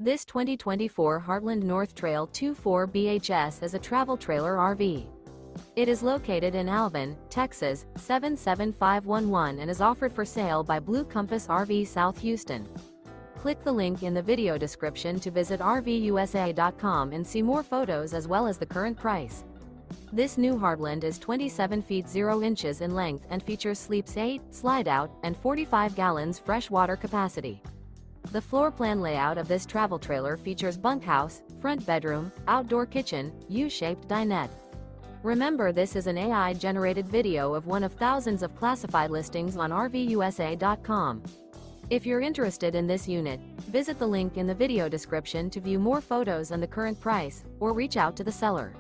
This 2024 Heartland North Trail 24 BHS is a travel trailer RV. It is located in Alvin, Texas, 77511 and is offered for sale by Blue Compass RV South Houston. Click the link in the video description to visit RVUSA.com and see more photos as well as the current price. This new Heartland is 27 feet 0 inches in length and features sleeps 8, slide-out, and 45 gallons fresh water capacity. The floor plan layout of this travel trailer features bunkhouse, front bedroom, outdoor kitchen, U-shaped dinette. Remember, this is an AI-generated video of one of thousands of classified listings on RVUSA.com. If you're interested in this unit, visit the link in the video description to view more photos and the current price, or reach out to the seller.